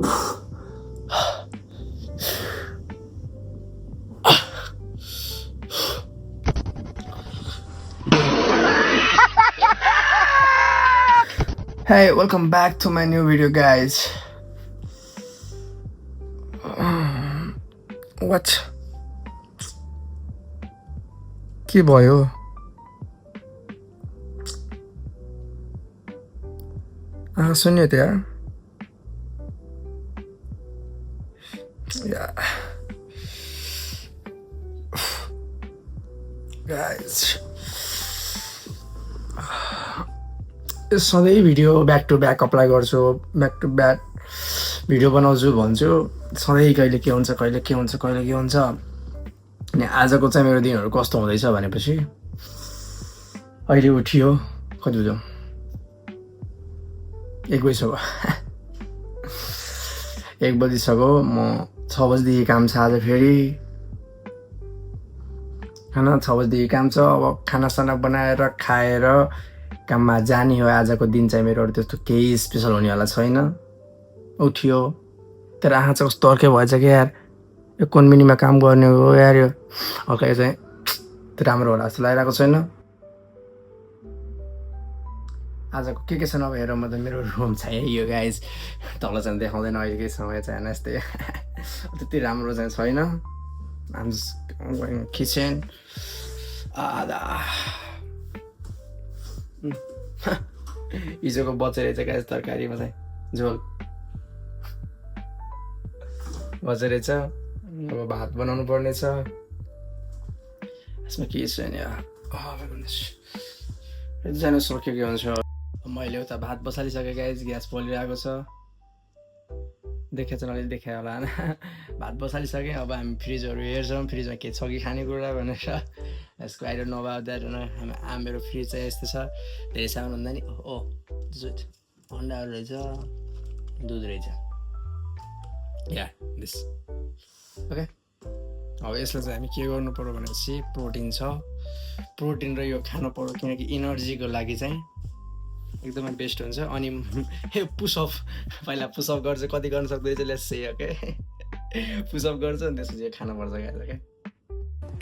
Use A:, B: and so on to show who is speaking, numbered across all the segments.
A: Hey, welcome back to my new video, guys. What? के भयो? सुन्यो त यार. Yeah. Guys. सधैँ video back to back apply गर्छु, ब्याक टु ब्याक भिडियो बनाउँछु भन्छु, सधैँ कहिले के हुन्छ अनि आजको चाहिँ मेरो दिनहरू कस्तो हुँदैछ भनेपछि अहिले उठियो कति बज्यो 1 बजिसक्यो 1 बजिसक्यो म 6 बजीदेखि काम छ आज फेरि हैन 6 बजीदेखि काम छ अब खानासाना बनाएर खाएर काममा जाने हो आजको दिन चाहिँ मेरो त्यस्तो केही स्पेशल हुनेवाला छैन उठियो तर आँखा चाहिँ कस्तो अर्कै भएछ कि यार यो कुन मिनीमा काम गर्ने हो यार यो हल्का चाहिँ राम्रो होला जस्तो लागिरहेको छैन आजको के छ नभएर म त मेरो रुम छ यो गाइज तल चाहिँ देखाउँदैन अहिलेकै समय चाहिँ हैन यस्तै त्यति राम्रो चाहिँ छैन I'm just going kitchen हिजोको बचेर चाहिँ गाइज तरकारीमा चाहिँ झोल बचेर छ अब भात बनाउनु पर्ने छ यसमा के छैन यार जानु सक्यो के हुन्छ मैले उता भात बसालिसकेँ गाइज ग्यास पोलिरहेको छ देखेछ नले देखायो होला हैन भात बसालिसकेँ अब हामी फ्रिजहरू हेर्छौँ फ्रिजमा के छ कि खानेकुरा भनेर यसको I don't know about that हैन मेरो फ्रिज चाहिँ यस्तो छ धेरै सामान हुँदा नि ओ जुट अन्डाहरू रहेछ दुध रहेछ या दिस ओके अब यसलाई चाहिँ हामी के गर्नु पर्यो भनेपछि प्रोटिन छ प्रोटिन र यो खानु पर्यो किनकि इनर्जीको लागि चाहिँ एकदमै बेस्ट हुन्छ अनि पुसअप पहिला पुसअप गर्छु कति गर्न सक्दैछ लेट्स से ओके पुसअप गर्छु अनि त्यसपछि खानु पर्छ गाइस ओके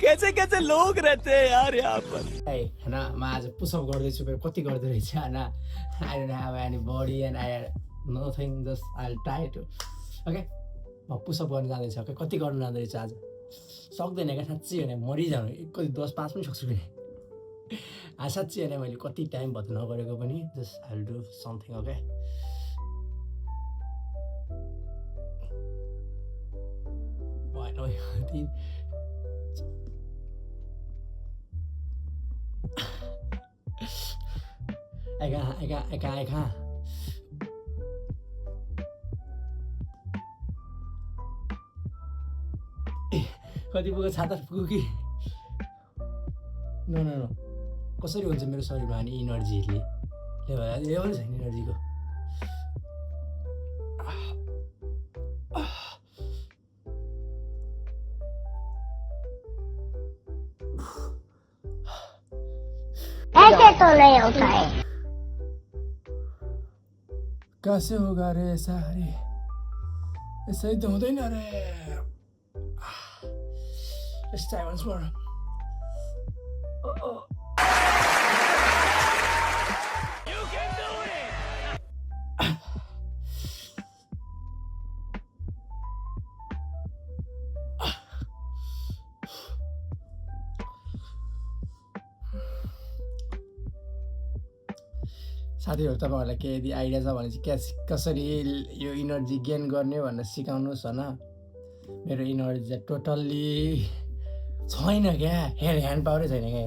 B: कैसे कैसे लोग रहते हैं यार यहाँ पर
A: हैन म आज पुसअप गर्दैछु कति गर्दै रहेछ हैन I don't have anybody and I nothing just I will try to okay म पुसअप गर्न जाँदैछ ओके कति गर्नु जाँदैछ आज सक्दैन क्या साँच्चै भने मरिजानु कति 10-5 पनि सक्छु नि साँच्चै होइन मैले कति टाइम भयो नगरेको पनि just I will do something okay I can't. कति पुग्यो छाता पुग्यो कि नो कसरी हुन्छ मेरो शरीरमा अनि इनर्जीले लेभल छैन इनर्जीको
C: ऐसे तो नहीं होता है
A: कैसे होगा रे सारे यसै त हुँदैन रे Let's try once more.
B: You can do it.
A: साथीहरु तपाईहरुलाई के यदि आइडिया छ भने चाहिँ कसरी यो इनर्जी गेन गर्ने भनेर सिकाउनुस् हैन मेरो इनर्जी टोटल्ली छैन क्या हैंड पावर छैन क्या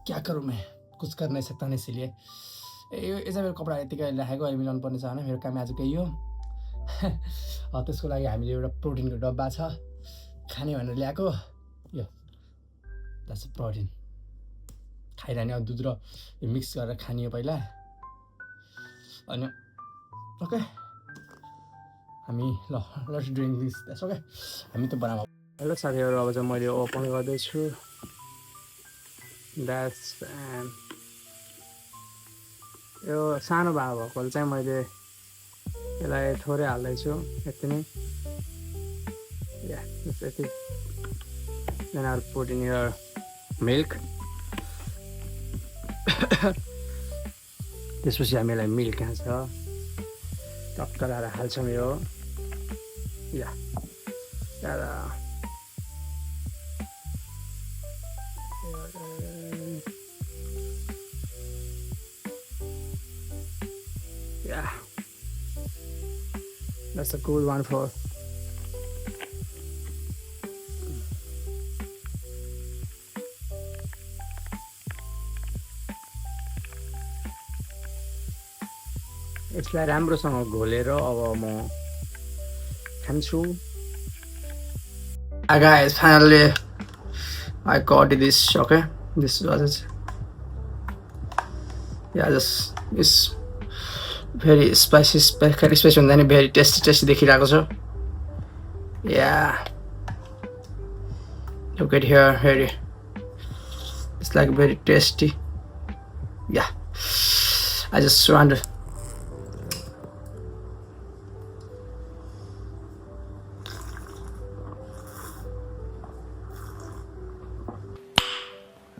A: क्या करूँ मैं कुछ कर नहीं सकता इसीलिए यो चाहिँ मेरो कपडा यतिकै राखेको अहिले मिलाउनु पर्ने छ हैन मेरो काम आज केही हो त्यसको लागि हामीले एउटा प्रोटिनको डब्बा छ खाने भनेर ल्याएको यो द्याट्स प्रोटिन खाइरहने दुध र मिक्स गरेर खानियो पहिला अनि ओके हामी let's drink this that's okay हामी त बनाऊ हेलो साथीहरु अब चाहिँ मैले ओपन गर्दैछु द्याट्स यो सानो भएको चाहिँ मैले यसलाई थोरै हाल्दैछु यति नै यति then I'll put in your milk त्यसपछि हामीलाई मिल्क खान्छ टक्क लाएर हाल्छौँ यो Yeah, that's a cool one for यसलाई राम्रोसँग घोलेर अब म खान्छु guys, finally I got this. Okay, this was it. Yeah, just it's very spicy and then very tasty देखिरहेको छ. Yeah, look at here, very it's like very tasty. Yeah, I just want to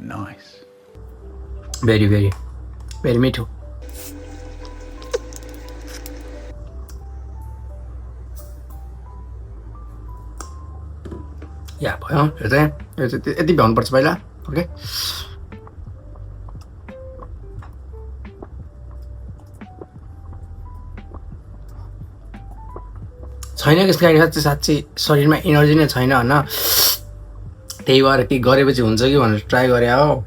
B: Nice.
A: very मिठो. या भयो यो चाहिँ यति भ्याउनुपर्छ पहिला. Okay छैन त्यस्तो खालि साँच्चै शरीरमा एनर्जी नै छैन होइन त्यही भएर के गरेपछि हुन्छ कि भनेर ट्राई गरे हो.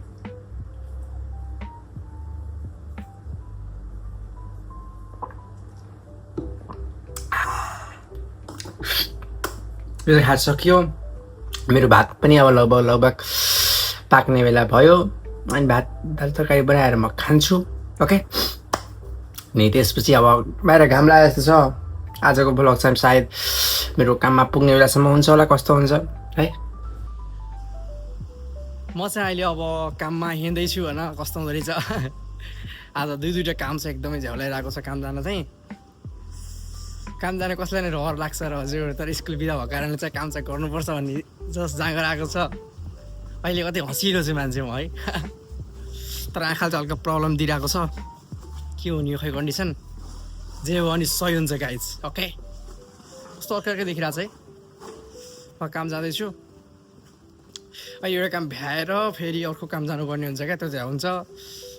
A: यो चाहिँ खाइसक्यो. मेरो भात पनि अब लगभग पाक्ने बेला भयो अनि भात दाल तरकारी बनाएर म खान्छु. ओके अनि त्यसपछि अब बाहिर घाम लागेको जस्तो छ. आजको ब्लग चाहिँ सायद मेरो काममा पुग्ने बेलासम्म हुन्छ होला कस्तो हुन्छ है. म चाहिँ अहिले अब काममा हिँड्दैछु होइन कस्तो हुँदो रहेछ. आज दुईवटा काम छ एकदमै झ्याउलाइरहेको छ काम जान चाहिँ. काम जाने कसैलाई नै रहर लाग्छ र हजुर तर स्कुल बिदा भएको कारणले चाहिँ काम चाहिँ गर्नुपर्छ भन्ने जस जाँगर आएको छ. अहिले कतै हँसिलो छु मान्छे म है तर आँखा चाहिँ हल्का प्रब्लम दिइरहेको छ. के हो नि यो खै कन्डिसन जे हो अनि सही हुन्छ गाइज. ओके कस्तो अर्कै देखिरहेको छ है. म काम जाँदैछु एउटा काम भ्याएर फेरि अर्को काम जानुपर्ने हुन्छ क्या त्यो चाहिँ हुन्छ.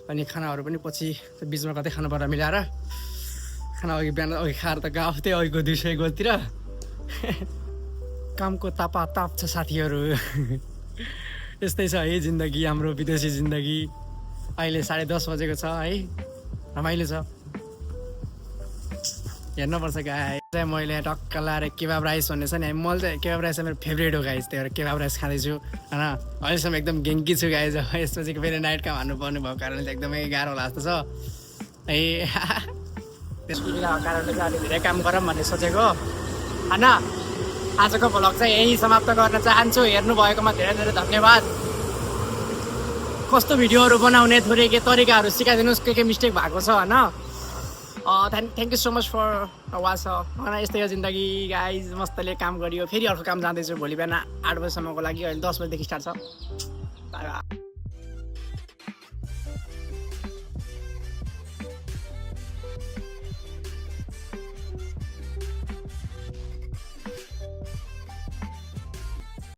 A: अनि खानाहरू पनि पछि बिचमा कतै खानु पर्दा मिलाएर खाना अघि बिहान अघि खाएर त गएको थिएँ अघिको 200 गोतिर. कामको तापाताप छ साथीहरू. यस्तै छ है जिन्दगी हाम्रो विदेशी जिन्दगी. अहिले 10:30 बजेको छ है रमाइलो छ हेर्नुपर्छ गाइस. चाहिँ मैले टक्क लाएर केबाब राइस भन्ने छ नि मैले चाहिँ केबाब राइस चाहिँ मेरो फेभरेट हो गाइस. त्यही भएर केबाब राइस खाँदैछु होइन. अहिलेसम्म एकदम गेङ्की छु गाइस. यसपछि फेरि नाइट काम हान्नुपर्ने भएको कारणले चाहिँ एकदमै गाह्रो होला जस्तो छ है. त्यसको कारणले चाहिँ अलिक धेरै काम गरौँ भन्ने सोचेको होइन. आजको भ्लग चाहिँ यही समाप्त गर्न चाहन्छु. हेर्नु भएकोमा धेरै धेरै धन्यवाद. कस्तो भिडियोहरू बनाउने थोरै के तरिकाहरू सिकाइदिनुहोस् के मिस्टेक भएको छ होइन. Thank you so much for watch. होइन यस्तै हो जिन्दगी गाइज. मस्तले काम गरियो फेरि अर्को काम जाँदैछु भोलि बिहान 8 बजीसम्मको लागि. अहिले 10 बजीदेखि स्टार्ट छ.